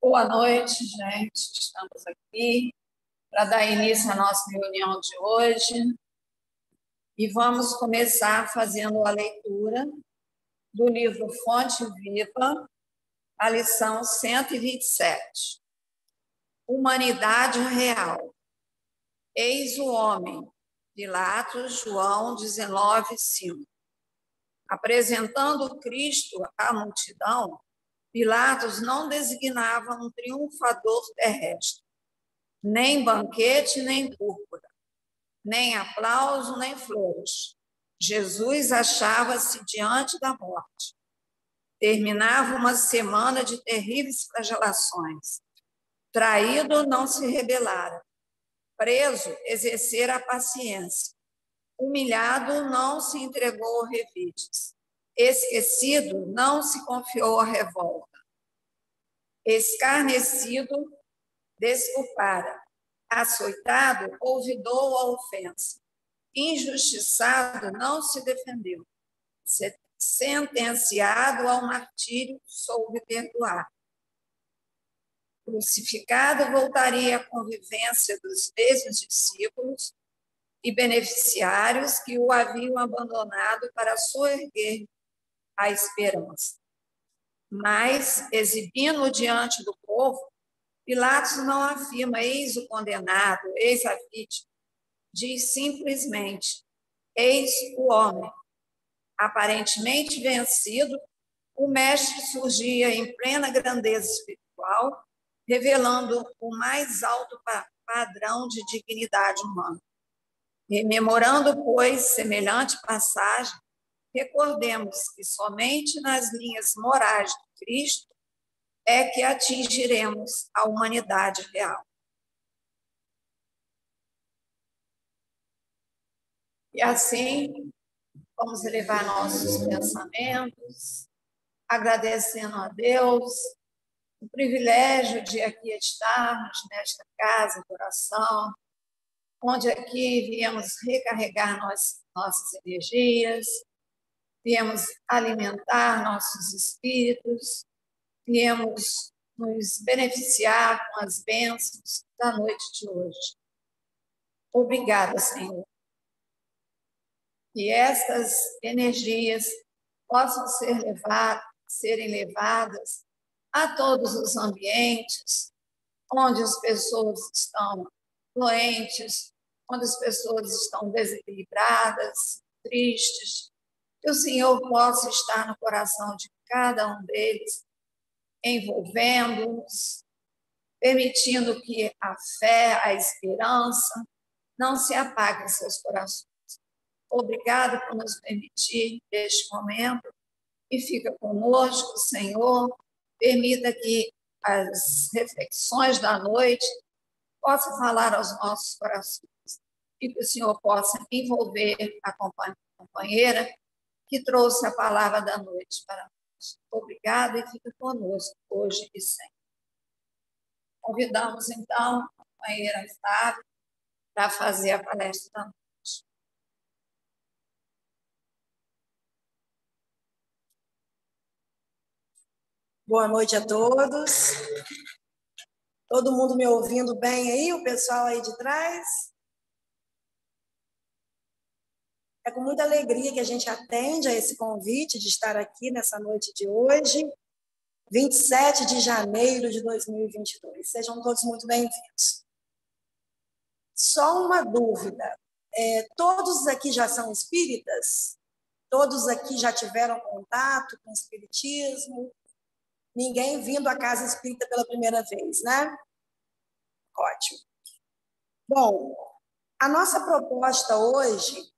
Boa noite, gente. Estamos aqui para dar início à nossa reunião de hoje e vamos começar fazendo a leitura do livro Fonte Viva, a lição 127. Humanidade real. Eis o homem, Pilatos, João 19:5. Apresentando Cristo à multidão, Pilatos não designava um triunfador terrestre, nem banquete, nem púrpura, nem aplauso, nem flores. Jesus achava-se diante da morte. Terminava uma semana de terríveis flagelações. Traído, não se rebelara. Preso, exercera a paciência. Humilhado, não se entregou a revides. Esquecido, não se confiou à revolta. Escarnecido, desculpara. Açoitado, olvidou a ofensa. Injustiçado, não se defendeu. Sentenciado ao martírio, soube perdoar. Crucificado, voltaria à convivência dos mesmos discípulos e beneficiários que o haviam abandonado para soerguer a esperança. Mas, exibindo-o diante do povo, Pilatos não afirma, eis o condenado, eis a vítima. Diz simplesmente, eis o homem. Aparentemente vencido, o mestre surgia em plena grandeza espiritual, revelando o mais alto padrão de dignidade humana. Rememorando, pois, semelhante passagem, recordemos que somente nas linhas morais de Cristo é que atingiremos a humanidade real. E assim, vamos elevar nossos pensamentos, agradecendo a Deus o privilégio de aqui estarmos nesta casa de oração, onde aqui viemos recarregar nossas energias, viemos alimentar nossos espíritos, viemos nos beneficiar com as bênçãos da noite de hoje. Obrigada, Senhor. Que estas energias possam serem levadas a todos os ambientes onde as pessoas estão doentes, onde as pessoas estão desequilibradas, tristes, que o Senhor possa estar no coração de cada um deles, envolvendo-os, permitindo que a fé, a esperança não se apague em seus corações. Obrigado por nos permitir este momento e fica conosco, Senhor. Permita que as reflexões da noite possam falar aos nossos corações e que o Senhor possa envolver a companheira que trouxe a palavra da noite para nós. Obrigado e fica conosco hoje e sempre. Convidamos, então, a companheira Flávia para fazer a palestra da noite. Boa noite a todos. Todo mundo me ouvindo bem aí? O pessoal aí de trás? É com muita alegria que a gente atende a esse convite de estar aqui nessa noite de hoje, 27 de janeiro de 2022. Sejam todos muito bem-vindos. Só uma dúvida. Todos aqui já são espíritas? Todos aqui já tiveram contato com o espiritismo? Ninguém vindo à casa espírita pela primeira vez, né? Ótimo. Bom, a nossa proposta hoje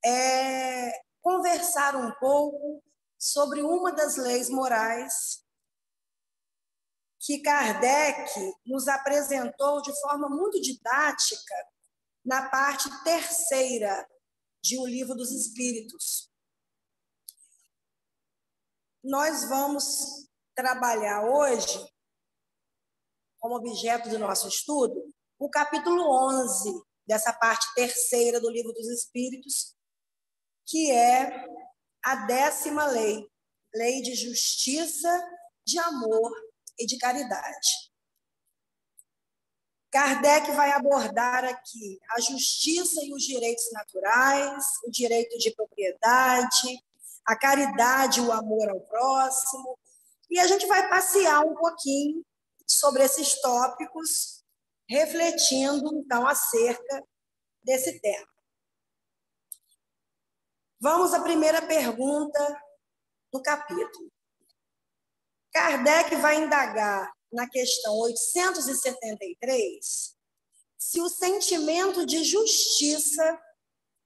é conversar um pouco sobre uma das leis morais que Kardec nos apresentou de forma muito didática na parte terceira de O Livro dos Espíritos. Nós vamos trabalhar hoje, como objeto do nosso estudo, o capítulo 11 dessa parte terceira do Livro dos Espíritos, que é a 10ª lei, lei de justiça, de amor e de caridade. Kardec vai abordar aqui a justiça e os direitos naturais, o direito de propriedade, a caridade e o amor ao próximo. E a gente vai passear um pouquinho sobre esses tópicos, refletindo, então, acerca desse tema. Vamos à primeira pergunta do capítulo. Kardec vai indagar na questão 873 se o sentimento de justiça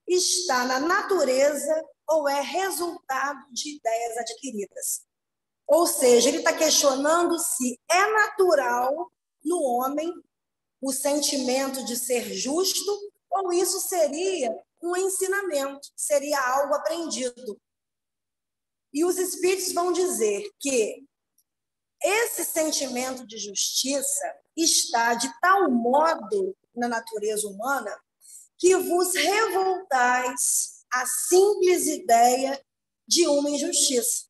está na natureza ou é resultado de ideias adquiridas. Ou seja, ele está questionando se é natural no homem o sentimento de ser justo ou isso seria um ensinamento, seria algo aprendido. E os espíritos vão dizer que esse sentimento de justiça está de tal modo na natureza humana que vos revoltais à simples ideia de uma injustiça.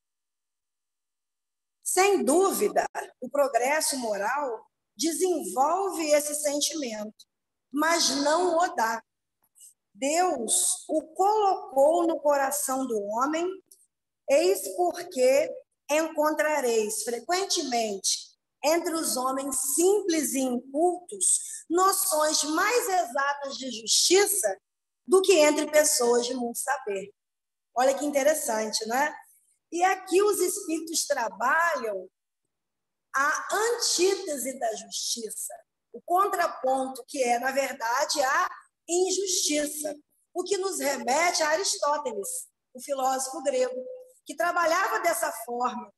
Sem dúvida, o progresso moral desenvolve esse sentimento, mas não o dá. Deus o colocou no coração do homem, eis porque encontrareis frequentemente entre os homens simples e incultos noções mais exatas de justiça do que entre pessoas de muito saber. Olha que interessante, não é? E aqui os espíritos trabalham a antítese da justiça, o contraponto que é, na verdade, a injustiça, o que nos remete a Aristóteles, o filósofo grego, que trabalhava dessa forma,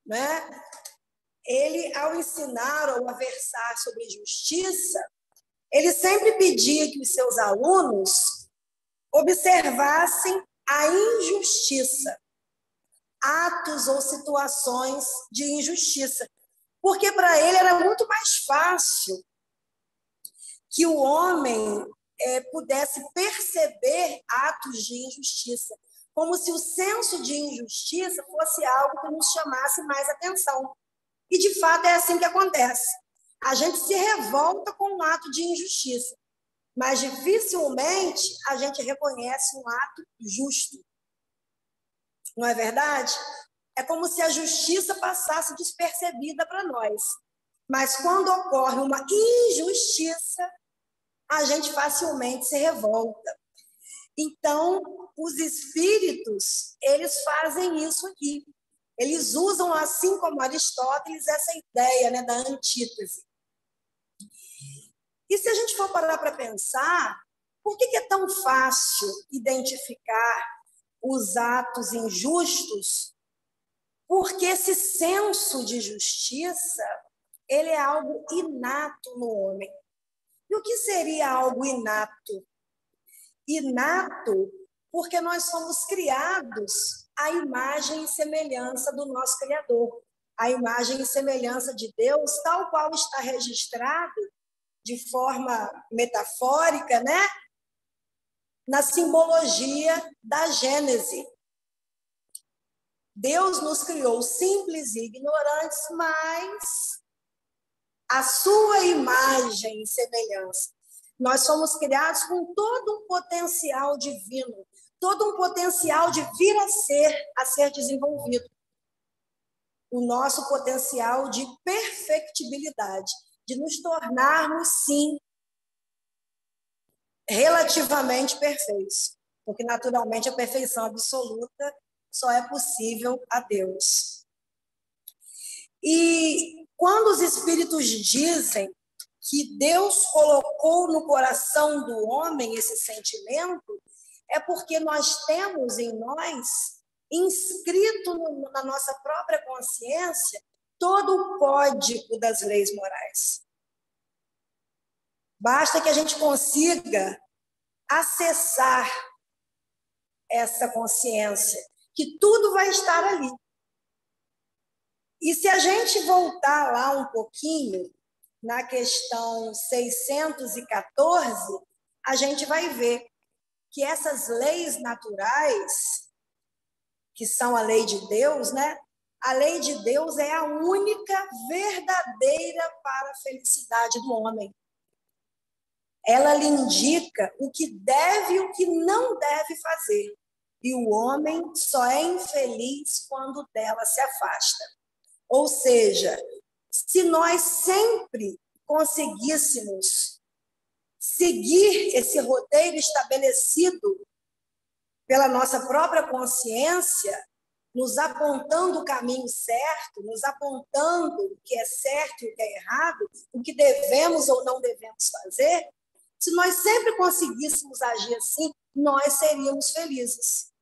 né? Ele, ao ensinar ou a versar sobre justiça, ele sempre pedia que os seus alunos observassem a injustiça, atos ou situações de injustiça, porque para ele era muito mais fácil que o homem pudesse perceber atos de injustiça, como se o senso de injustiça fosse algo que nos chamasse mais atenção. E, de fato, é assim que acontece. A gente se revolta com um ato de injustiça, mas dificilmente a gente reconhece um ato justo. Não é verdade? É como se a justiça passasse despercebida para nós. Mas quando ocorre uma injustiça, a gente facilmente se revolta. Então, os espíritos, eles fazem isso aqui. Eles usam, assim como Aristóteles, essa ideia, né, da antítese. E se a gente for parar para pensar, por que é tão fácil identificar os atos injustos? Porque esse senso de justiça, ele é algo inato no homem. E o que seria algo inato? Inato porque nós somos criados à imagem e semelhança do nosso Criador, à imagem e semelhança de Deus, tal qual está registrado de forma metafórica, né? Na simbologia da Gênese. Deus nos criou simples e ignorantes, mas a sua imagem e semelhança. Nós somos criados com todo um potencial divino, todo um potencial de vir a ser desenvolvido. O nosso potencial de perfectibilidade, de nos tornarmos, sim, relativamente perfeitos, porque, naturalmente, a perfeição absoluta só é possível a Deus. E quando os espíritos dizem que Deus colocou no coração do homem esse sentimento, é porque nós temos em nós, inscrito na nossa própria consciência, todo o código das leis morais. Basta que a gente consiga acessar essa consciência, que tudo vai estar ali. E se a gente voltar lá um pouquinho, na questão 614, a gente vai ver que essas leis naturais, que são a lei de Deus, né? A lei de Deus é a única verdadeira para a felicidade do homem. Ela lhe indica o que deve e o que não deve fazer. E o homem só é infeliz quando dela se afasta. Ou seja, se nós sempre conseguíssemos seguir esse roteiro estabelecido pela nossa própria consciência, nos apontando o caminho certo, nos apontando o que é certo e o que é errado, o que devemos ou não devemos fazer, se nós sempre conseguíssemos agir assim, nós seríamos felizes.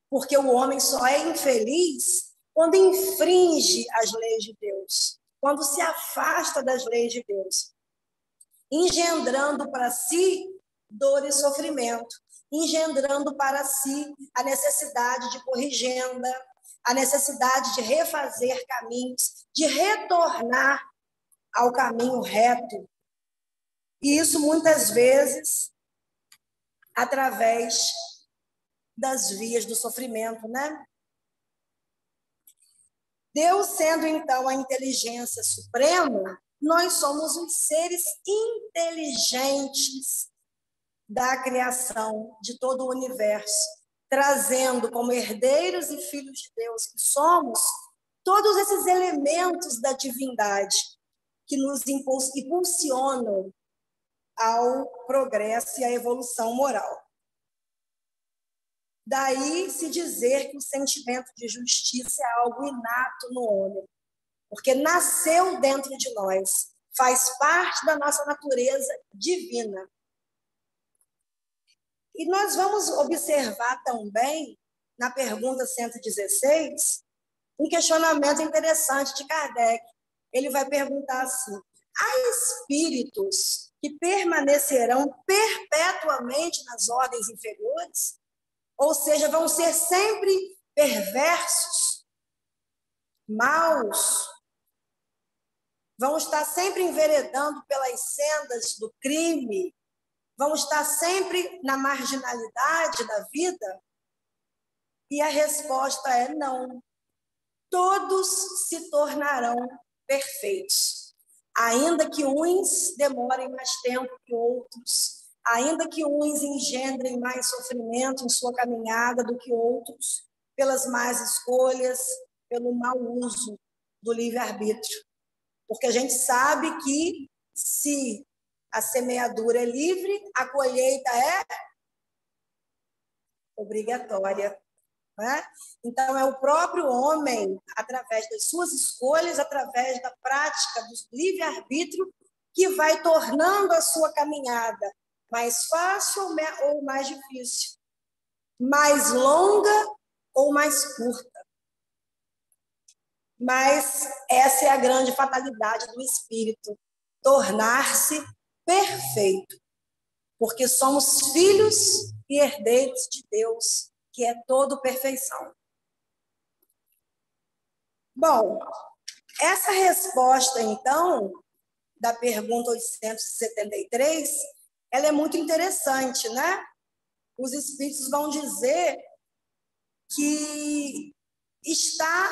Porque o homem só é infeliz quando infringe as leis de Deus, quando se afasta das leis de Deus, engendrando para si dor e sofrimento, engendrando para si a necessidade de corrigenda, a necessidade de refazer caminhos, de retornar ao caminho reto. E isso, muitas vezes, através das vias do sofrimento, né? Deus sendo, então, a inteligência suprema, nós somos os seres inteligentes da criação de todo o universo, trazendo como herdeiros e filhos de Deus que somos, todos esses elementos da divindade que nos impulsionam ao progresso e à evolução moral. Daí se dizer que o sentimento de justiça é algo inato no homem, porque nasceu dentro de nós, faz parte da nossa natureza divina. E nós vamos observar também, na pergunta 116, um questionamento interessante de Kardec. Ele vai perguntar assim: há espíritos que permanecerão perpetuamente nas ordens inferiores? Ou seja, vão ser sempre perversos, maus, vão estar sempre enveredando pelas sendas do crime, vão estar sempre na marginalidade da vida? E a resposta é não. Todos se tornarão perfeitos, ainda que uns demorem mais tempo que outros, ainda que uns engendrem mais sofrimento em sua caminhada do que outros, pelas más escolhas, pelo mau uso do livre-arbítrio. Porque a gente sabe que se a semeadura é livre, a colheita é obrigatória. Né? Então, é o próprio homem, através das suas escolhas, através da prática do livre-arbítrio, que vai tornando a sua caminhada mais fácil ou mais difícil, mais longa ou mais curta. Mas essa é a grande fatalidade do espírito, tornar-se perfeito, porque somos filhos e herdeiros de Deus, que é todo perfeição. Bom, essa resposta, então, da pergunta 873, ela é muito interessante, né? Os espíritos vão dizer que está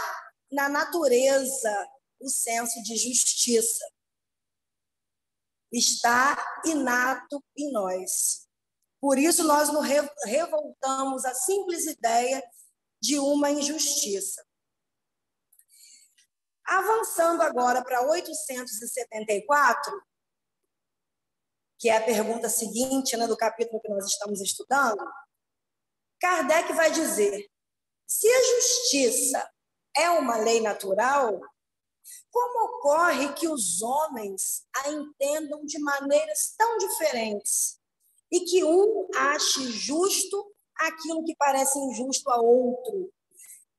na natureza o senso de justiça. Está inato em nós. Por isso, nós nos revoltamos à simples ideia de uma injustiça. Avançando agora para 874, que é a pergunta seguinte, né, do capítulo que nós estamos estudando, Kardec vai dizer: se a justiça é uma lei natural, como ocorre que os homens a entendam de maneiras tão diferentes e que um ache justo aquilo que parece injusto a outro?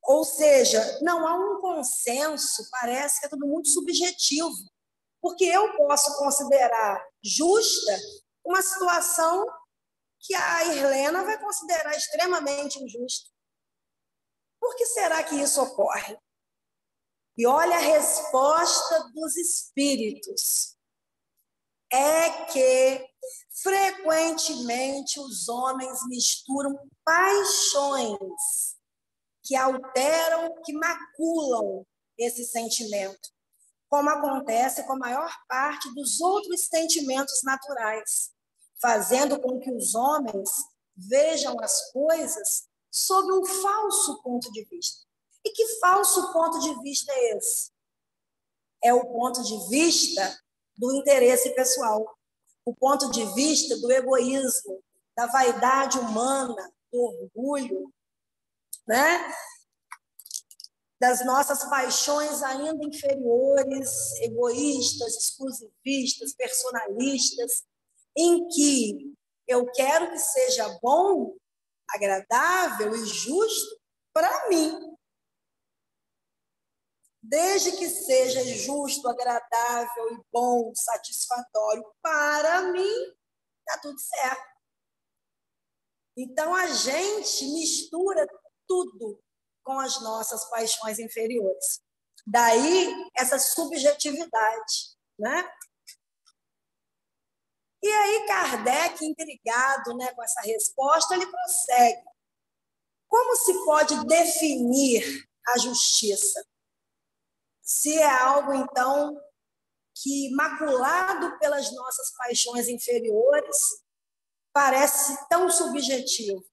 Ou seja, não há um consenso, parece que é tudo muito subjetivo, porque eu posso considerar justa uma situação que a Irlena vai considerar extremamente injusta. Por que será que isso ocorre? E olha a resposta dos espíritos. É que, frequentemente, os homens misturam paixões que alteram, que maculam esse sentimento, como acontece com a maior parte dos outros sentimentos naturais, fazendo com que os homens vejam as coisas sob um falso ponto de vista. E que falso ponto de vista é esse? É o ponto de vista do interesse pessoal, o ponto de vista do egoísmo, da vaidade humana, do orgulho, né? Das nossas paixões ainda inferiores, egoístas, exclusivistas, personalistas, em que eu quero que seja bom, agradável e justo para mim. Desde que seja justo, agradável e bom, satisfatório para mim, está tudo certo. Então, a gente mistura tudo com as nossas paixões inferiores. Daí, essa subjetividade, né? E aí, Kardec, intrigado, né, com essa resposta, ele prossegue. Como se pode definir a justiça? Se é algo, então, que, maculado pelas nossas paixões inferiores, parece tão subjetivo.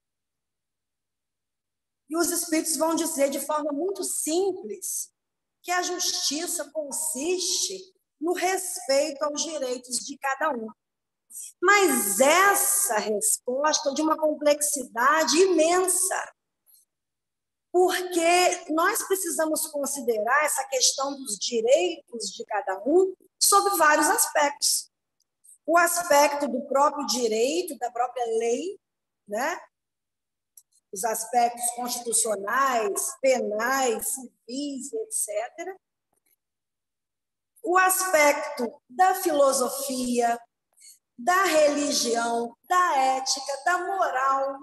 E os espíritos vão dizer de forma muito simples que a justiça consiste no respeito aos direitos de cada um. Mas essa resposta é de uma complexidade imensa, porque nós precisamos considerar essa questão dos direitos de cada um sob vários aspectos. O aspecto do próprio direito, da própria lei, né? Os aspectos constitucionais, penais, civis, etc. O aspecto da filosofia, da religião, da ética, da moral,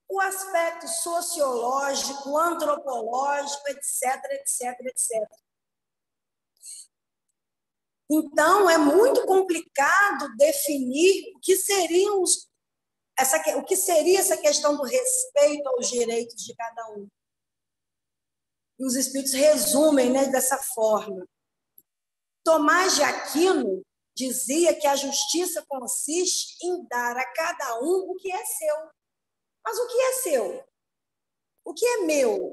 o aspecto sociológico, antropológico, etc, etc, etc. Então, é muito complicado definir o que seria essa questão do respeito aos direitos de cada um. E os espíritos resumem, né, dessa forma. Tomás de Aquino dizia que a justiça consiste em dar a cada um o que é seu. Mas o que é seu? O que é meu,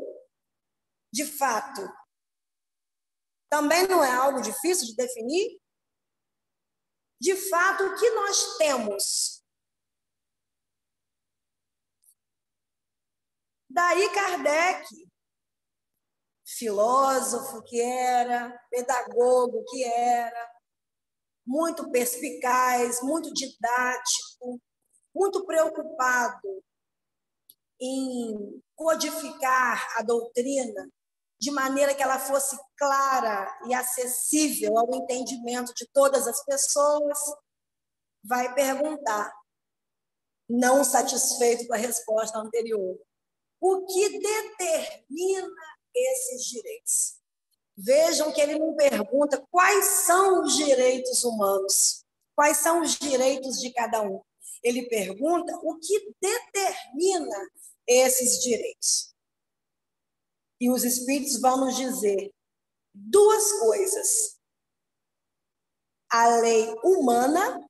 de fato? Também não é algo difícil de definir? De fato, o que nós temos? Daí Kardec, filósofo que era, pedagogo que era, muito perspicaz, muito didático, muito preocupado em codificar a doutrina de maneira que ela fosse clara e acessível ao entendimento de todas as pessoas, vai perguntar, não satisfeito com a resposta anterior, o que determina esses direitos? Vejam que ele não pergunta quais são os direitos humanos, quais são os direitos de cada um. Ele pergunta o que determina esses direitos. E os espíritos vão nos dizer duas coisas. A lei humana,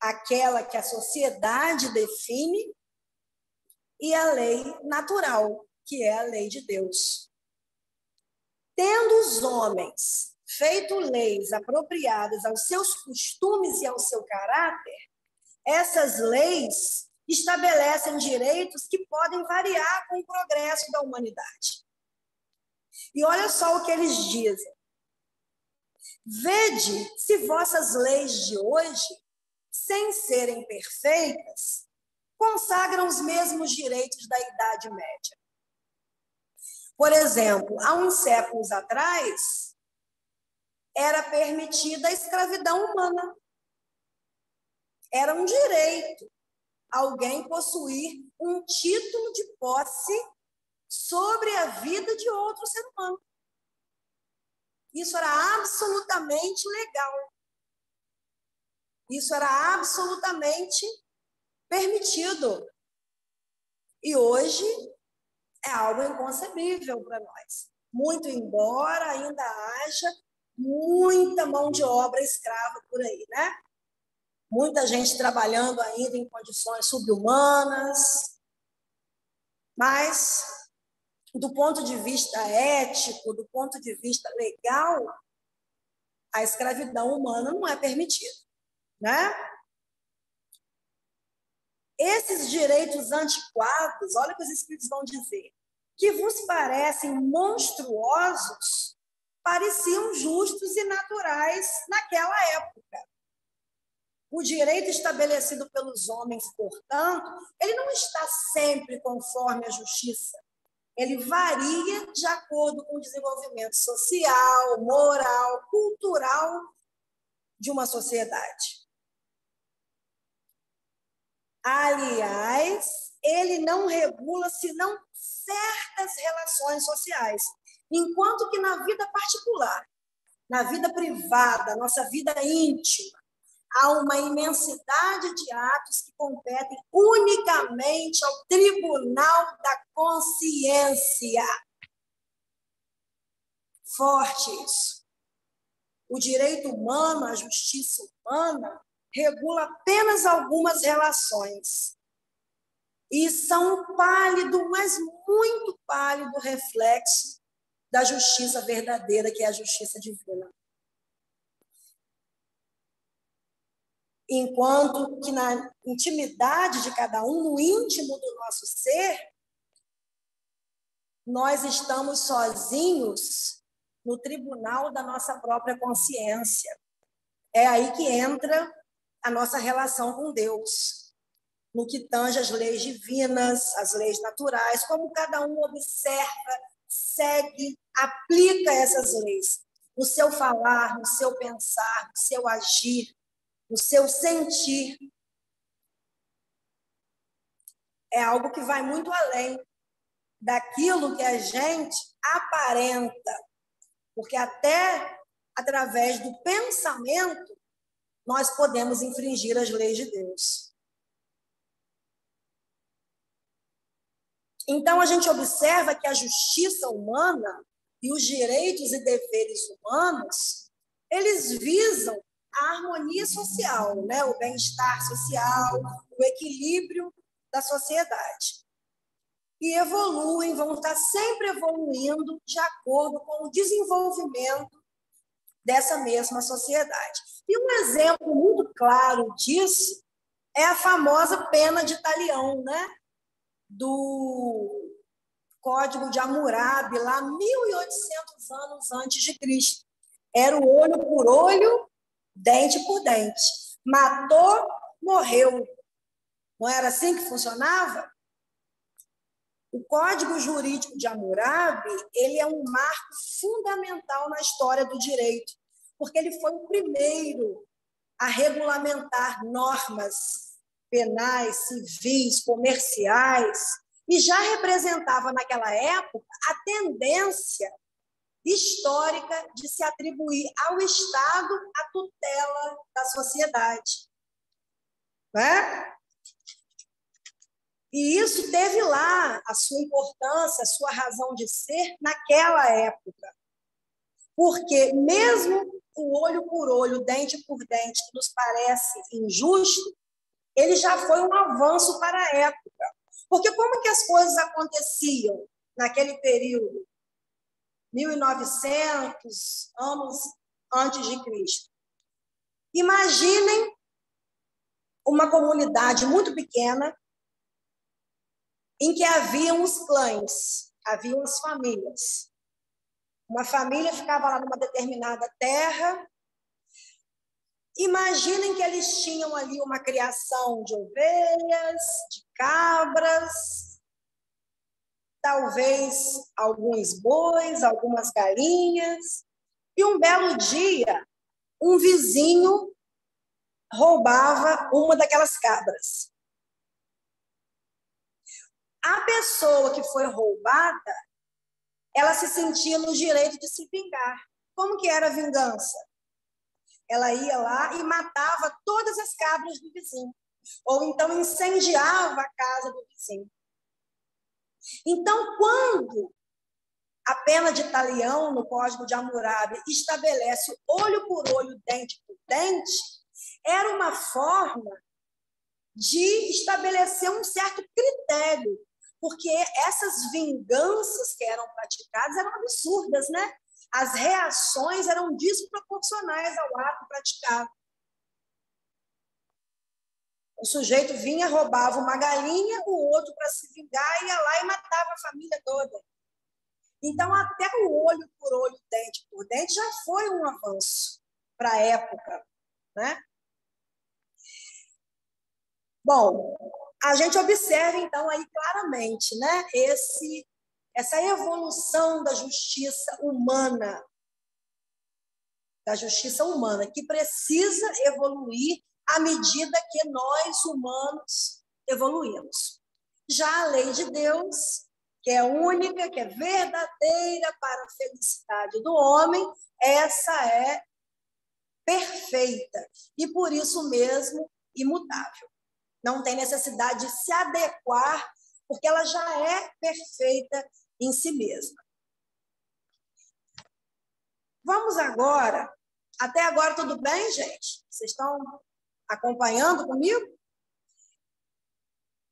aquela que a sociedade define, e a lei natural, que é a lei de Deus. Tendo os homens feito leis apropriadas aos seus costumes e ao seu caráter, essas leis estabelecem direitos que podem variar com o progresso da humanidade. E olha só o que eles dizem. Vede se vossas leis de hoje, sem serem perfeitas, consagram os mesmos direitos da Idade Média. Por exemplo, há uns séculos atrás, era permitida a escravidão humana. Era um direito alguém possuir um título de posse sobre a vida de outro ser humano. Isso era absolutamente legal. Isso era absolutamente permitido. E hoje é algo inconcebível para nós. Muito embora ainda haja muita mão de obra escrava por aí, né? Muita gente trabalhando ainda em condições subhumanas, mas do ponto de vista ético, do ponto de vista legal, a escravidão humana não é permitida, né? Esses direitos antiquados, olha o que os espíritos vão dizer, que vos parecem monstruosos, pareciam justos e naturais naquela época. O direito estabelecido pelos homens, portanto, ele não está sempre conforme a justiça. Ele varia de acordo com o desenvolvimento social, moral, cultural de uma sociedade. Aliás, ele não regula senão certas relações sociais, enquanto que na vida particular, na vida privada, nossa vida íntima, há uma imensidade de atos que competem unicamente ao tribunal da consciência. Forte isso. O direito humano, a justiça humana, regula apenas algumas relações. E são um pálido, mas muito pálido reflexo da justiça verdadeira, que é a justiça divina. Enquanto que na intimidade de cada um, no íntimo do nosso ser, nós estamos sozinhos no tribunal da nossa própria consciência. É aí que entra a nossa relação com Deus, no que tange as leis divinas, as leis naturais, como cada um observa, segue, aplica essas leis, no seu falar, no seu pensar, no seu agir, no seu sentir. É algo que vai muito além daquilo que a gente aparenta, porque até através do pensamento nós podemos infringir as leis de Deus. Então a gente observa que a justiça humana e os direitos e deveres humanos, eles visam a harmonia social, né? O bem-estar social, o equilíbrio da sociedade. E evoluem, vão estar sempre evoluindo de acordo com o desenvolvimento dessa mesma sociedade. E um exemplo muito claro disso é a famosa pena de talião, né? Do Código de Hammurabi, lá 1800 anos antes de Cristo. Era o olho por olho, dente por dente. Matou, morreu. Não era assim que funcionava? O Código Jurídico de Hammurabi, ele é um marco fundamental na história do direito, porque ele foi o primeiro a regulamentar normas penais, civis, comerciais, e já representava naquela época a tendência histórica de se atribuir ao Estado a tutela da sociedade. Né? E isso teve lá a sua importância, a sua razão de ser naquela época. Porque mesmo o olho por olho, dente por dente, que nos parece injusto, ele já foi um avanço para a época. Porque como que as coisas aconteciam naquele período? 1900 anos antes de Cristo. Imaginem uma comunidade muito pequena em que haviam os clãs, haviam as famílias. Uma família ficava lá numa determinada terra. Imaginem que eles tinham ali uma criação de ovelhas, de cabras, talvez alguns bois, algumas galinhas. E um belo dia, um vizinho roubava uma daquelas cabras. A pessoa que foi roubada, ela se sentia no direito de se vingar. Como que era a vingança? Ela ia lá e matava todas as cabras do vizinho. Ou então incendiava a casa do vizinho. Então, quando a pena de talião no Código de Hammurabi estabelece olho por olho, dente por dente, era uma forma de estabelecer um certo critério, porque essas vinganças que eram praticadas eram absurdas, né? As reações eram desproporcionais ao ato praticado. O sujeito vinha, roubava uma galinha, o outro, para se vingar, ia lá e matava a família toda. Então, até o olho por olho, dente por dente, já foi um avanço para a época, né? Bom, a gente observa, então, aí claramente, né, essa evolução da justiça humana, que precisa evoluir à medida que nós, humanos, evoluímos. Já a lei de Deus, que é única, que é verdadeira para a felicidade do homem, essa é perfeita e, por isso mesmo, imutável. Não tem necessidade de se adequar, porque ela já é perfeita em si mesma. Vamos agora. Até agora tudo bem, gente? Vocês estão acompanhando comigo?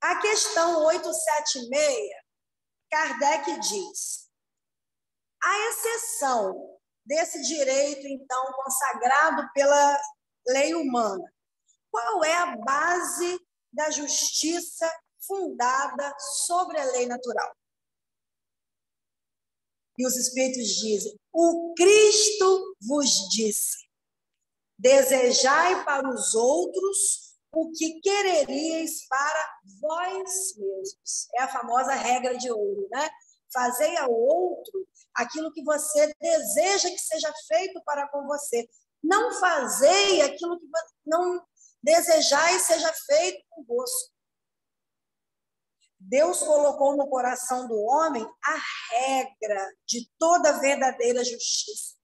A questão 876, Kardec diz: a exceção desse direito, então, consagrado pela lei humana, qual é a base da justiça fundada sobre a lei natural? E os Espíritos dizem: o Cristo vos disse, desejai para os outros o que quereríeis para vós mesmos. É a famosa regra de ouro, né? Fazei ao outro aquilo que você deseja que seja feito para com você. Não fazei aquilo que não desejais seja feito convosco. Deus colocou no coração do homem a regra de toda verdadeira justiça,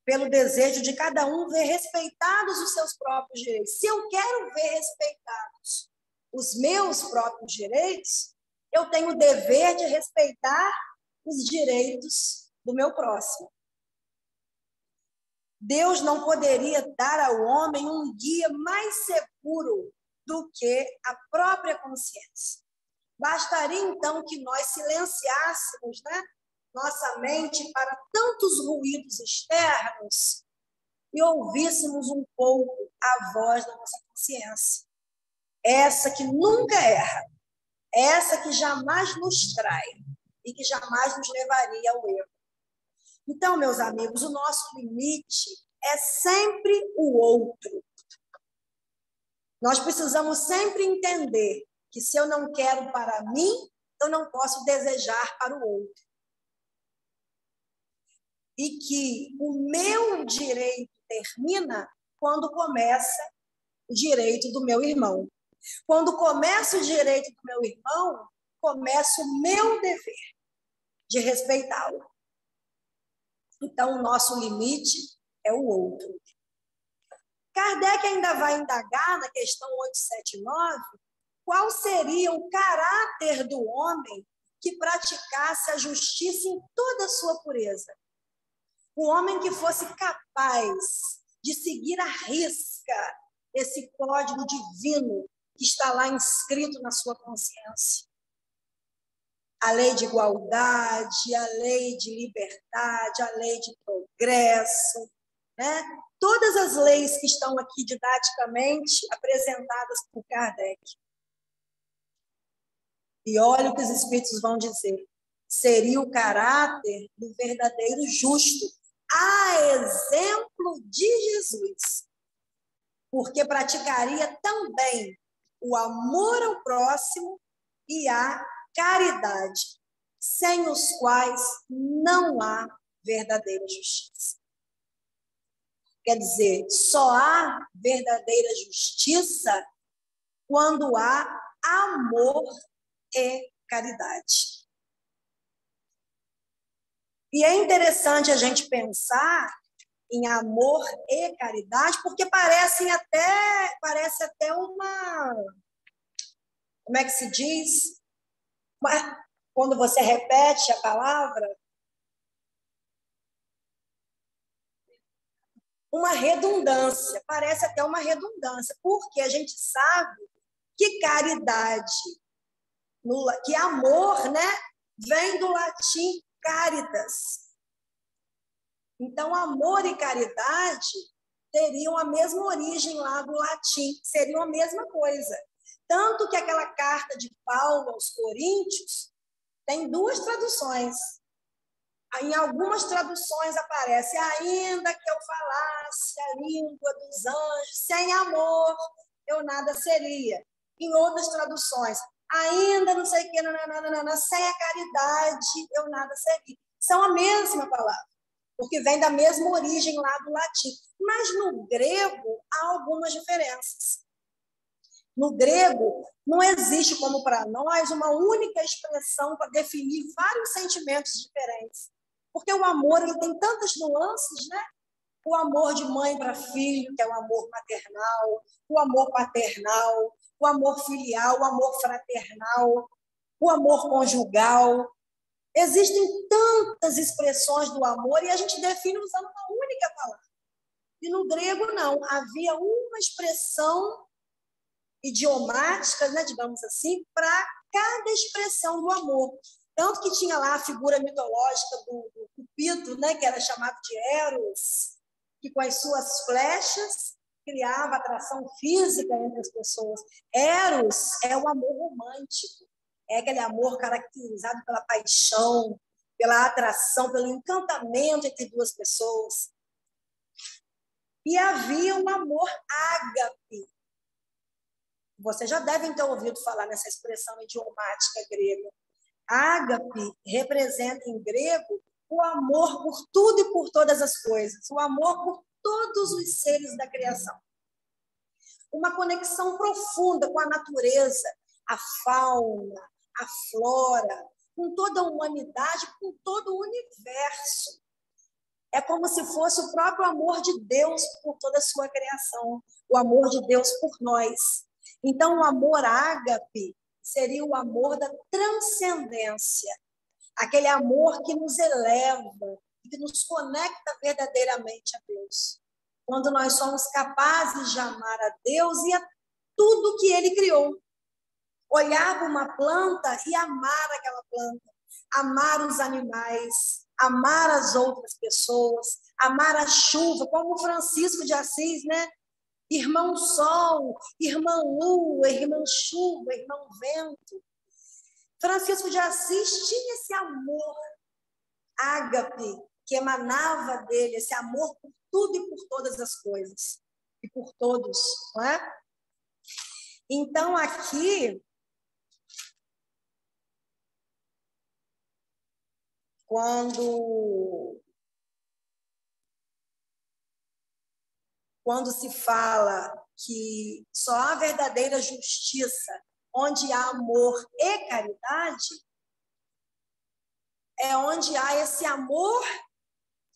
pelo desejo de cada um ver respeitados os seus próprios direitos. Se eu quero ver respeitados os meus próprios direitos, eu tenho o dever de respeitar os direitos do meu próximo. Deus não poderia dar ao homem um guia mais seguro do que a própria consciência. Bastaria, então, que nós silenciássemos, né, nossa mente para tantos ruídos externos e ouvíssemos um pouco a voz da nossa consciência. Essa que nunca erra, essa que jamais nos trai e que jamais nos levaria ao erro. Então, meus amigos, o nosso limite é sempre o outro. Nós precisamos sempre entender que se eu não quero para mim, eu não posso desejar para o outro. E que o meu direito termina quando começa o direito do meu irmão. Quando começa o direito do meu irmão, começa o meu dever de respeitá-lo. Então, o nosso limite é o outro. Kardec ainda vai indagar na questão 879 qual seria o caráter do homem que praticasse a justiça em toda a sua pureza. O homem que fosse capaz de seguir à risca esse código divino que está lá inscrito na sua consciência. A lei de igualdade, a lei de liberdade, a lei de progresso, né? Todas as leis que estão aqui didaticamente apresentadas por Kardec. E olha o que os Espíritos vão dizer. Seria o caráter do verdadeiro justo, a exemplo de Jesus, porque praticaria também o amor ao próximo e a caridade, sem os quais não há verdadeira justiça. Quer dizer, só há verdadeira justiça quando há amor e caridade. E é interessante a gente pensar em amor e caridade, porque parece até uma, como é que se diz? quando você repete a palavra, uma redundância, parece até uma redundância, porque a gente sabe que caridade, que amor, né, vem do latim caritas. Então, amor e caridade teriam a mesma origem lá do latim, seriam a mesma coisa. Tanto que aquela carta de Paulo aos Coríntios tem duas traduções. Em algumas traduções aparece: ainda que eu falasse a língua dos anjos, sem amor eu nada seria. Em outras traduções, ainda não sei o que, nananana, sem a caridade eu nada seria. São a mesma palavra, porque vem da mesma origem lá do latim. Mas no grego há algumas diferenças. No grego, não existe, como para nós, uma única expressão para definir vários sentimentos diferentes. Porque o amor ele tem tantas nuances, né? O amor de mãe para filho, que é o amor maternal, o amor paternal, o amor filial, o amor fraternal, o amor conjugal. Existem tantas expressões do amor e a gente define usando uma única palavra. E no grego, não. Havia uma expressão idiomática, né, digamos assim, para cada expressão do amor. Tanto que tinha lá a figura mitológica do Cupido, né, que era chamado de Eros, que com as suas flechas criava atração física entre as pessoas. Eros é o amor romântico, é aquele amor caracterizado pela paixão, pela atração, pelo encantamento entre duas pessoas. E havia um amor ágape. Vocês já devem ter ouvido falar nessa expressão idiomática grega. Ágape representa em grego o amor por tudo e por todas as coisas, o amor por todos os seres da criação. Uma conexão profunda com a natureza, a fauna, a flora, com toda a humanidade, com todo o universo. É como se fosse o próprio amor de Deus por toda a sua criação, o amor de Deus por nós. Então, o amor ágape seria o amor da transcendência, aquele amor que nos eleva, que nos conecta verdadeiramente a Deus. Quando nós somos capazes de amar a Deus e a tudo que Ele criou. Olhar para uma planta e amar aquela planta, amar os animais, amar as outras pessoas, amar a chuva, como o Francisco de Assis, né? Irmão sol, irmã lua, irmã chuva, irmão vento. Francisco de Assis tinha esse amor ágape que emanava dele, esse amor por tudo e por todas as coisas, e por todos, não é? Então, aqui, quando se fala que só há verdadeira justiça onde há amor e caridade, é onde há esse amor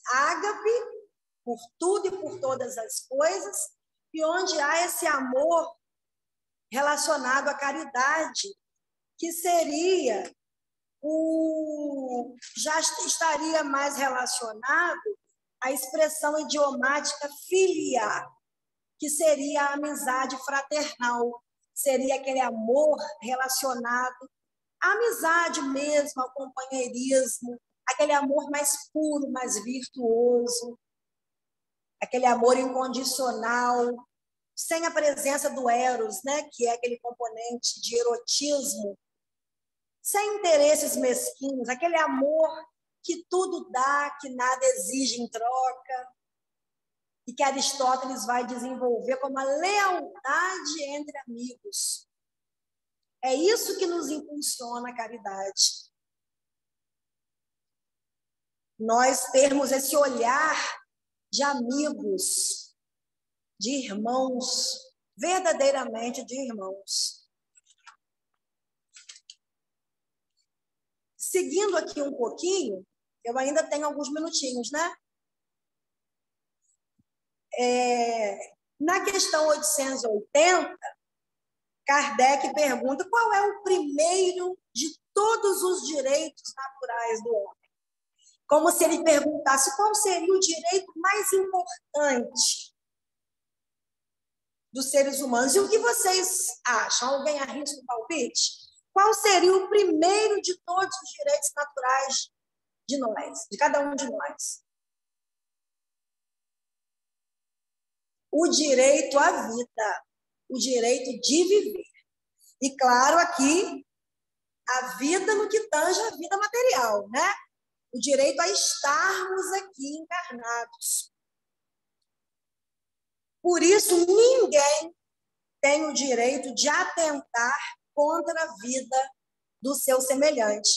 ágape por tudo e por todas as coisas, e onde há esse amor relacionado à caridade, que seria já estaria mais relacionado à expressão idiomática filia, que seria a amizade fraternal, seria aquele amor relacionado à amizade mesmo, ao companheirismo, aquele amor mais puro, mais virtuoso, aquele amor incondicional, sem a presença do eros, né, que é aquele componente de erotismo, sem interesses mesquinhos, aquele amor que tudo dá, que nada exige em troca, e que Aristóteles vai desenvolver como a lealdade entre amigos. É isso que nos impulsiona a caridade. Nós termos esse olhar de amigos, de irmãos, verdadeiramente de irmãos. Seguindo aqui um pouquinho, eu ainda tenho alguns minutinhos, né? Na questão 880, Kardec pergunta qual é o primeiro de todos os direitos naturais do homem. Como se ele perguntasse qual seria o direito mais importante dos seres humanos. E o que vocês acham? Alguém arrisca um palpite? Qual seria o primeiro de todos os direitos naturais de nós, de cada um de nós? O direito à vida, o direito de viver. E, claro, aqui, a vida no que tange a vida material, né? O direito a estarmos aqui encarnados. Por isso, ninguém tem o direito de atentar contra a vida do seu semelhante.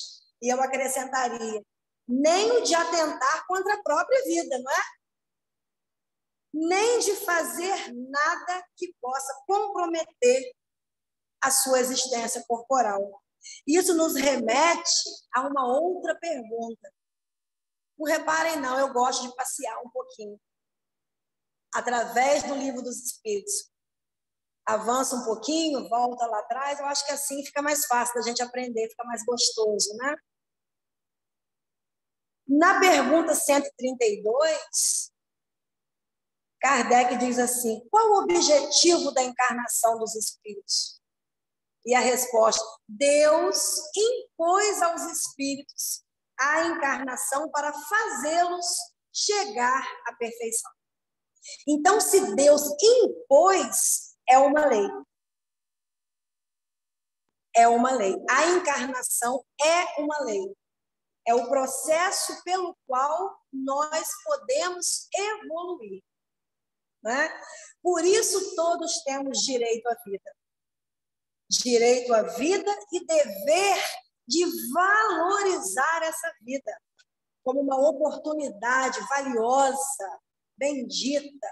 E eu acrescentaria, nem o de atentar contra a própria vida, não é? Nem de fazer nada que possa comprometer a sua existência corporal. Isso nos remete a uma outra pergunta. Não reparem, não, eu gosto de passear um pouquinho. Através do Livro dos Espíritos. Avança um pouquinho, volta lá atrás, eu acho que assim fica mais fácil da gente aprender, fica mais gostoso, né? Na pergunta 132, Kardec diz assim, qual o objetivo da encarnação dos espíritos? E a resposta, Deus impôs aos espíritos a encarnação para fazê-los chegar à perfeição. Então, se Deus impôs, é uma lei. É uma lei. A encarnação é uma lei. É o processo pelo qual nós podemos evoluir. Né? Por isso, todos temos direito à vida. Direito à vida e dever de valorizar essa vida como uma oportunidade valiosa, bendita,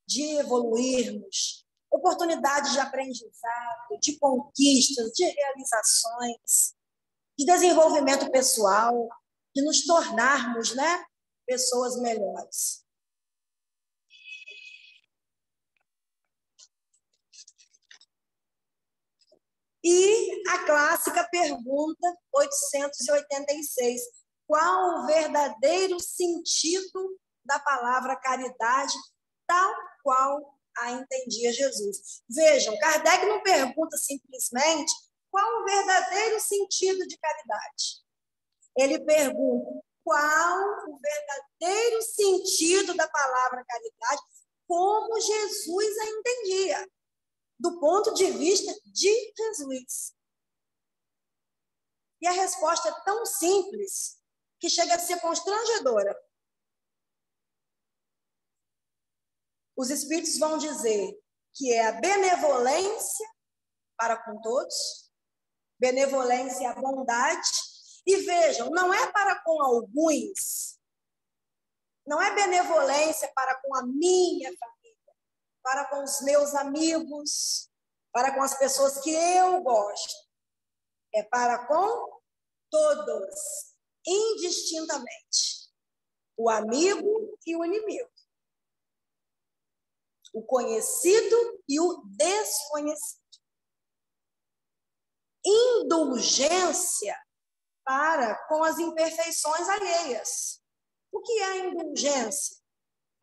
de evoluirmos, oportunidade de aprendizado, de conquistas, de realizações, de desenvolvimento pessoal, de nos tornarmos, né, pessoas melhores. E a clássica pergunta 886, qual o verdadeiro sentido da palavra caridade, tal qual a entendia Jesus? Vejam, Kardec não pergunta simplesmente qual o verdadeiro sentido de caridade. Ele pergunta qual o verdadeiro sentido da palavra caridade, como Jesus a entendia, do ponto de vista de Jesus. E a resposta é tão simples que chega a ser constrangedora. Os espíritos vão dizer que é a benevolência para com todos, benevolência é a bondade, e vejam, não é para com alguns, não é benevolência para com a minha família, para com os meus amigos, para com as pessoas que eu gosto, é para com todos, indistintamente, o amigo e o inimigo, o conhecido e o desconhecido. Indulgência para com as imperfeições alheias. O que é a indulgência?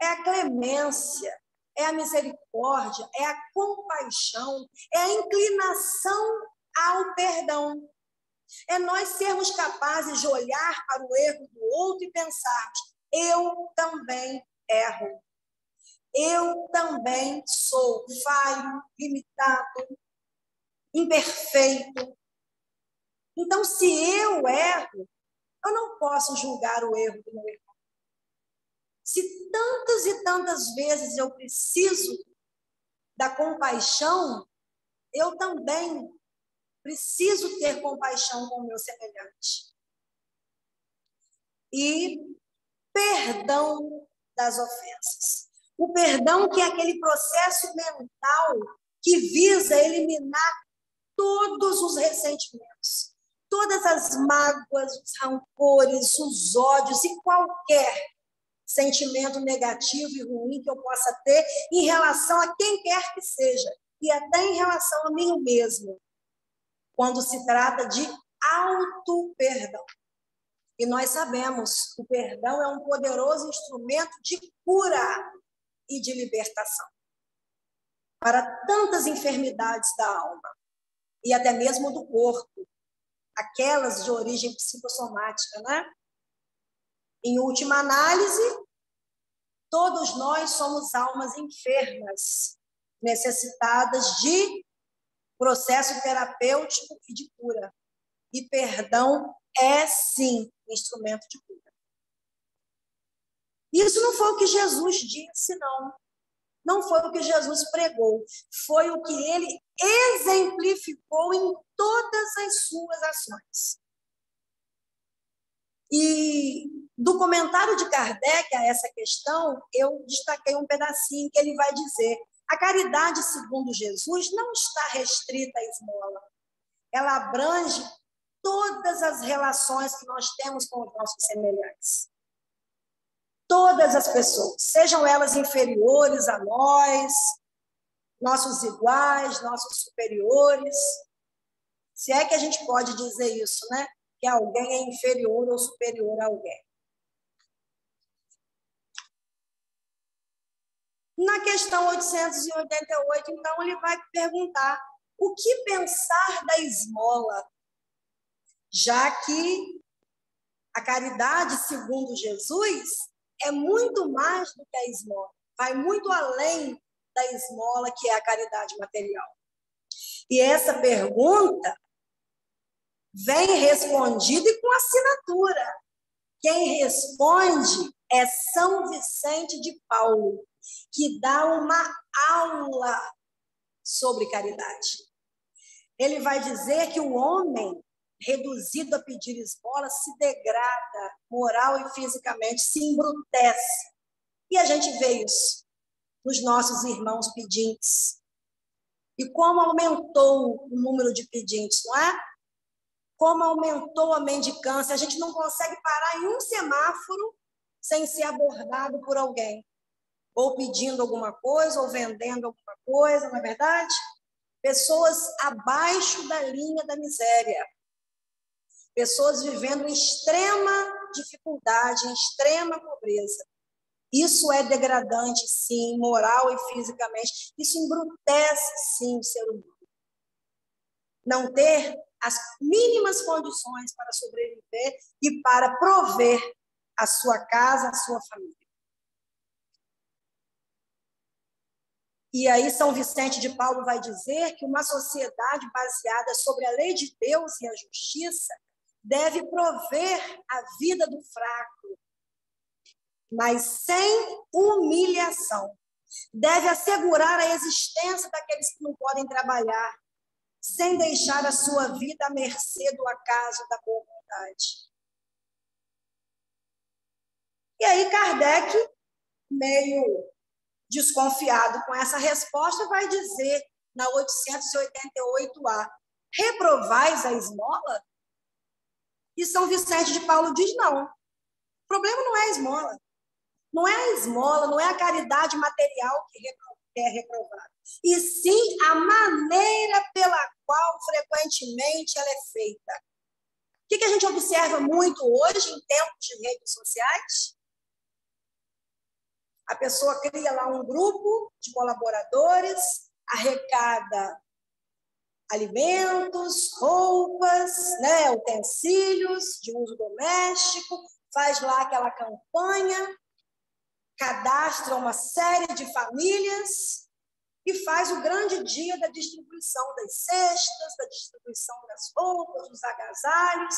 É a clemência, é a misericórdia, é a compaixão, é a inclinação ao perdão. É nós sermos capazes de olhar para o erro do outro e pensarmos, eu também erro. Eu também sou falho, limitado, imperfeito. Então, se eu erro, eu não posso julgar o erro do meu irmão. Se tantas e tantas vezes eu preciso da compaixão, eu também preciso ter compaixão com o meu semelhante. E perdão das ofensas. O perdão que é aquele processo mental que visa eliminar todos os ressentimentos, todas as mágoas, os rancores, os ódios e qualquer sentimento negativo e ruim que eu possa ter em relação a quem quer que seja, e até em relação a mim mesmo, quando se trata de auto-perdão. E nós sabemos que o perdão é um poderoso instrumento de cura e de libertação para tantas enfermidades da alma e até mesmo do corpo, aquelas de origem psicossomática, né? Em última análise, todos nós somos almas enfermas, necessitadas de processo terapêutico e de cura. E perdão é, sim, instrumento de cura. Isso não foi o que Jesus disse, não. Não foi o que Jesus pregou. Foi o que ele exemplificou em todas as suas ações. E do comentário de Kardec a essa questão, eu destaquei um pedacinho que ele vai dizer: a caridade, segundo Jesus, não está restrita à esmola. Ela abrange todas as relações que nós temos com os nossos semelhantes. Todas as pessoas, sejam elas inferiores a nós, nossos iguais, nossos superiores. Se é que a gente pode dizer isso, né? Que alguém é inferior ou superior a alguém. Na questão 888, então, ele vai perguntar o que pensar da esmola, já que a caridade, segundo Jesus, é muito mais do que a esmola, vai muito além da esmola, que é a caridade material. E essa pergunta vem respondida e com assinatura. Quem responde é São Vicente de Paulo, que dá uma aula sobre caridade. Ele vai dizer que o homem, reduzido a pedir esmola, se degrada moral e fisicamente, se embrutece. E a gente vê isso nos nossos irmãos pedintes. E como aumentou o número de pedintes, não é? Como aumentou a mendicância. A gente não consegue parar em um semáforo sem ser abordado por alguém, ou pedindo alguma coisa, ou vendendo alguma coisa, não é verdade? Pessoas abaixo da linha da miséria. Pessoas vivendo em extrema dificuldade, em extrema pobreza. Isso é degradante, sim, moral e fisicamente. Isso embrutece, sim, o ser humano. Não ter as mínimas condições para sobreviver e para prover a sua casa, a sua família. E aí São Vicente de Paulo vai dizer que uma sociedade baseada sobre a lei de Deus e a justiça deve prover a vida do fraco, mas sem humilhação. Deve assegurar a existência daqueles que não podem trabalhar, sem deixar a sua vida à mercê do acaso da boa vontade. E aí Kardec, meio desconfiado com essa resposta, vai dizer na 888A: reprovais a esmola? E São Vicente de Paulo diz: não. O problema não é a esmola. Não é a esmola, não é a caridade material que é reprovada, e sim a maneira pela qual frequentemente ela é feita. O que a gente observa muito hoje em tempos de redes sociais? A pessoa cria lá um grupo de colaboradores, arrecada alimentos, roupas, né, utensílios de uso doméstico, faz lá aquela campanha, cadastra uma série de famílias e faz o grande dia da distribuição das cestas, da distribuição das roupas, dos agasalhos.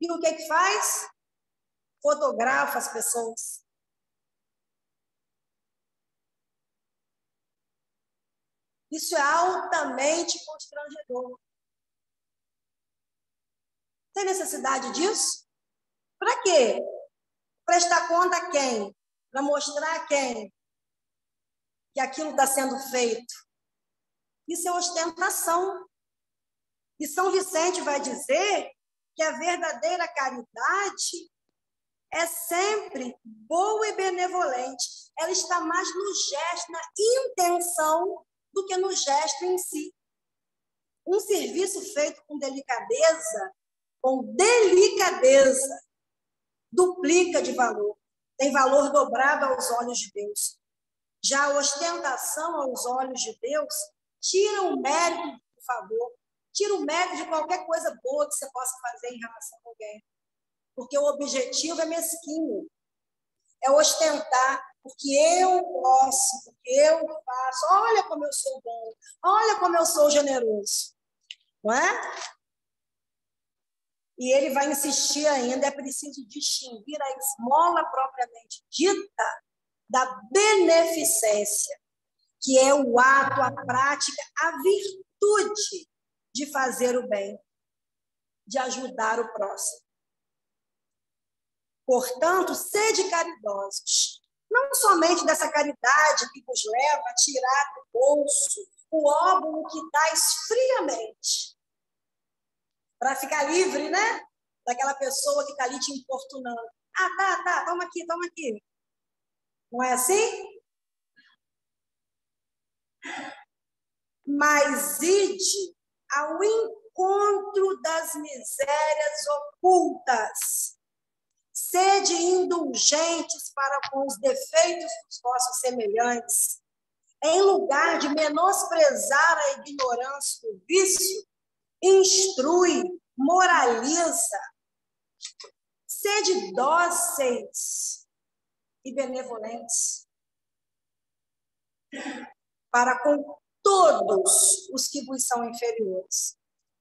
E o que faz? Fotografa as pessoas. Isso é altamente constrangedor. Tem necessidade disso? Para quê? Prestar conta a quem? Para mostrar a quem que aquilo está sendo feito? Isso é ostentação. E São Vicente vai dizer que a verdadeira caridade é sempre boa e benevolente. Ela está mais no gesto, na intenção, do que no gesto em si. Um serviço feito com delicadeza com delicadeza, duplica de valor, tem valor dobrado aos olhos de Deus. Já a ostentação aos olhos de Deus tira o mérito do favor, tira o mérito de qualquer coisa boa que você possa fazer em relação a alguém. Porque o objetivo é mesquinho, é ostentar, porque eu posso, porque eu faço. Olha como eu sou bom, olha como eu sou generoso. Não é? E ele vai insistir ainda, é preciso distinguir a esmola propriamente dita da beneficência, que é o ato, a prática, a virtude de fazer o bem, de ajudar o próximo. Portanto, sede caridosos, não somente dessa caridade que vos leva a tirar do bolso o óbolo que dais friamente, para ficar livre, né? Daquela pessoa que está ali te importunando. Ah, tá, toma aqui, toma aqui. Não é assim? Mas ide ao encontro das misérias ocultas. Sede indulgentes para com os defeitos dos vossos semelhantes. Em lugar de menosprezar a ignorância do vício, instrui, moraliza. Sede dóceis e benevolentes para com todos os que vos são inferiores,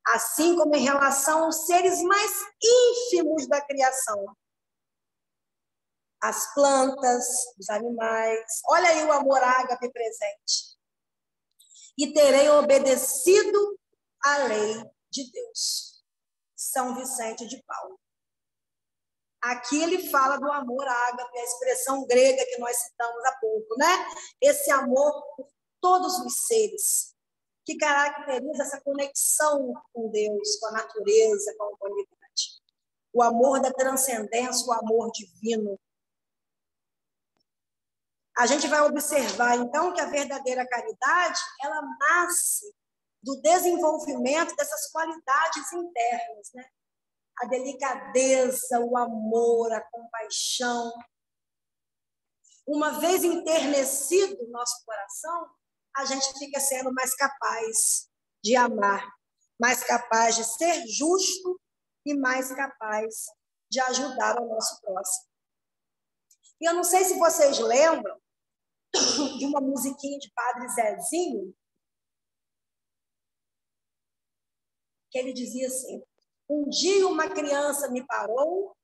assim como em relação aos seres mais ínfimos da criação, as plantas, os animais. Olha aí o amor ágape presente. E terei obedecido à lei de Deus. São Vicente de Paulo. Aqui ele fala do amor ágape, a expressão grega que nós citamos há pouco, né? Esse amor por todos os seres, que caracteriza essa conexão com Deus, com a natureza, com a humanidade. O amor da transcendência, o amor divino. A gente vai observar, então, que a verdadeira caridade, ela nasce do desenvolvimento dessas qualidades internas, né? A delicadeza, o amor, a compaixão. Uma vez enternecido o nosso coração, a gente fica sendo mais capaz de amar, mais capaz de ser justo e mais capaz de ajudar o nosso próximo. E eu não sei se vocês lembram de uma musiquinha de Padre Zezinho, que ele dizia assim: um dia uma criança me parou,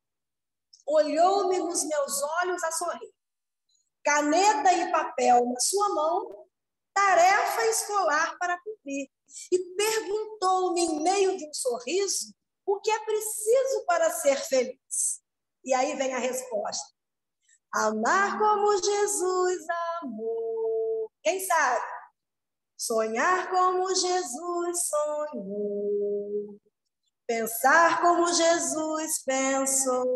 olhou-me nos meus olhos a sorrir. Caneta e papel na sua mão, tarefa escolar para cumprir. E perguntou-me, em meio de um sorriso, o que é preciso para ser feliz. E aí vem a resposta. Amar como Jesus amou. Quem sabe? Sonhar como Jesus sonhou. Pensar como Jesus pensou.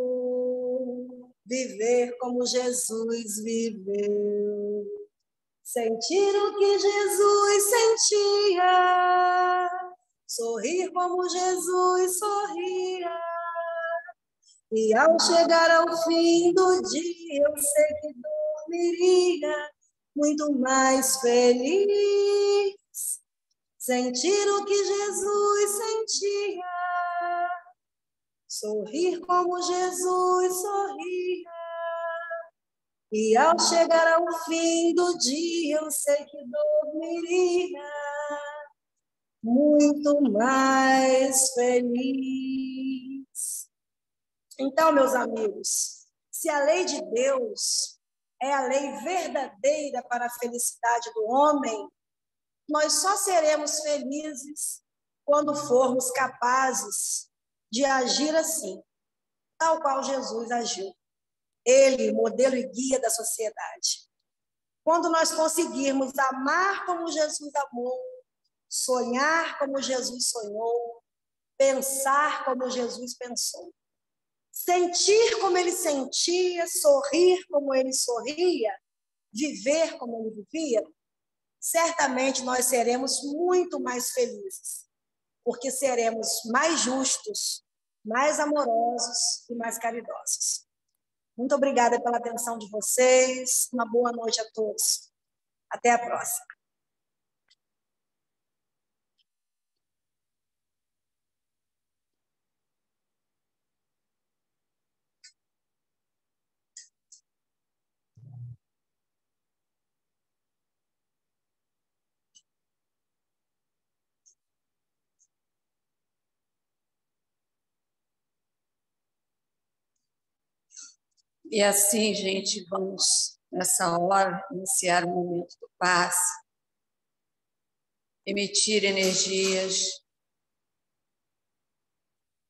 Viver como Jesus viveu. Sentir o que Jesus sentia. Sorrir como Jesus sorria. E ao chegar ao fim do dia, eu sei que dormiria muito mais feliz. Sentir o que Jesus sentia. Sorrir como Jesus sorria. E ao chegar ao fim do dia, eu sei que dormiria muito mais feliz. Então, meus amigos, se a lei de Deus é a lei verdadeira para a felicidade do homem, nós só seremos felizes quando formos capazes de agir assim, tal qual Jesus agiu. Ele, modelo e guia da sociedade. Quando nós conseguirmos amar como Jesus amou, sonhar como Jesus sonhou, pensar como Jesus pensou, sentir como ele sentia, sorrir como ele sorria, viver como ele vivia, certamente nós seremos muito mais felizes, porque seremos mais justos, mais amorosos e mais caridosos. Muito obrigada pela atenção de vocês. Uma boa noite a todos. Até a próxima. E assim, gente, vamos, nessa hora, iniciar o momento do passe, emitir energias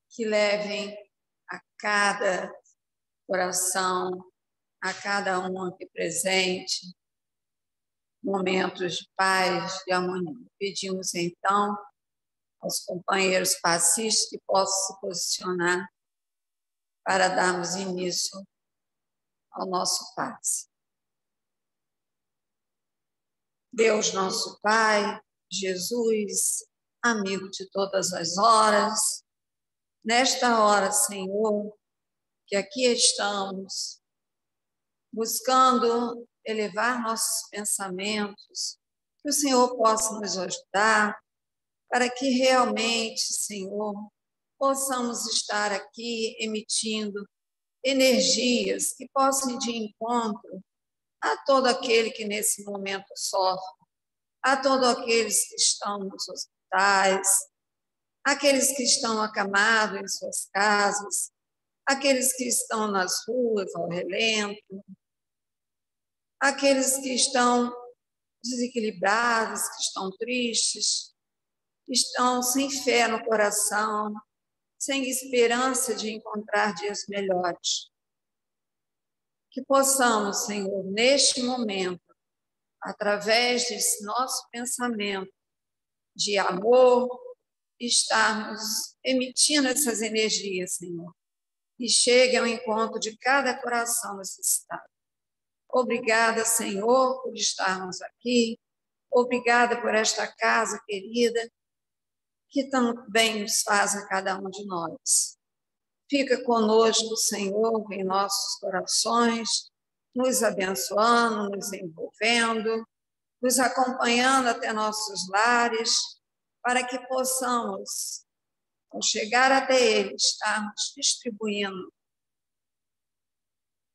que levem a cada coração, a cada um aqui presente, momentos de paz, de harmonia. Pedimos, então, aos companheiros passistas que possam se posicionar para darmos início ao nosso passe. Deus, nosso Pai, Jesus, amigo de todas as horas, nesta hora, Senhor, que aqui estamos, buscando elevar nossos pensamentos, que o Senhor possa nos ajudar, para que realmente, Senhor, possamos estar aqui emitindo energias que possam ir de encontro a todo aquele que nesse momento sofre, a todos aqueles que estão nos hospitais, aqueles que estão acamados em suas casas, aqueles que estão nas ruas ao relento, aqueles que estão desequilibrados, que estão tristes, estão sem fé no coração, sem esperança de encontrar dias melhores. Que possamos, Senhor, neste momento, através desse nosso pensamento de amor, estarmos emitindo essas energias, Senhor, que cheguem ao encontro de cada coração necessitado. Obrigada, Senhor, por estarmos aqui. Obrigada por esta casa querida, que tão bem nos faz a cada um de nós. Fica conosco, Senhor, em nossos corações, nos abençoando, nos envolvendo, nos acompanhando até nossos lares, para que possamos, ao chegar até ele, estarmos distribuindo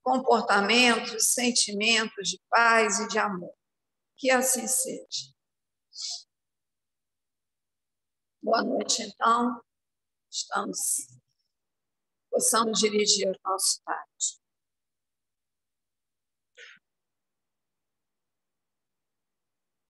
comportamentos, sentimentos de paz e de amor. Que assim seja. Boa noite, então. Possamos dirigir ao nosso Pai.